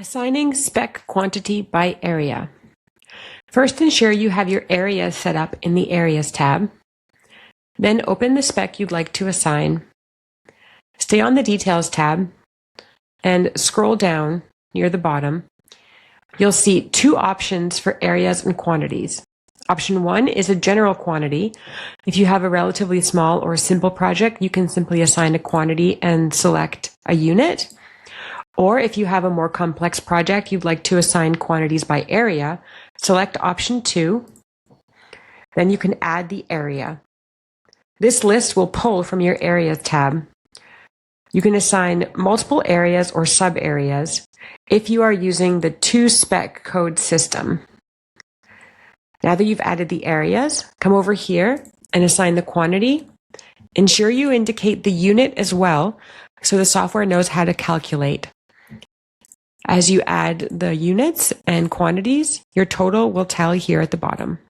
Assigning spec quantity by area. First, ensure you have your areas set up in the Areas tab. Then open the spec you'd like to assign. Stay on the Details tab and scroll down near the bottom. You'll see two options for areas and quantities. Option 1 is a general quantity. If you have a relatively small or simple project, you can simply assign a quantity and select a unit. Or if you have a more complex project, you'd like to assign quantities by area, select option 2. Then you can add the area. This list will pull from your Areas tab. You can assign multiple areas or sub-areas if you are using the 2-spec code system. Now that you've added the areas, come over here and assign the quantity. Ensure you indicate the unit as well, so the software knows how to calculate. As you add the units and quantities, your total will tally here at the bottom.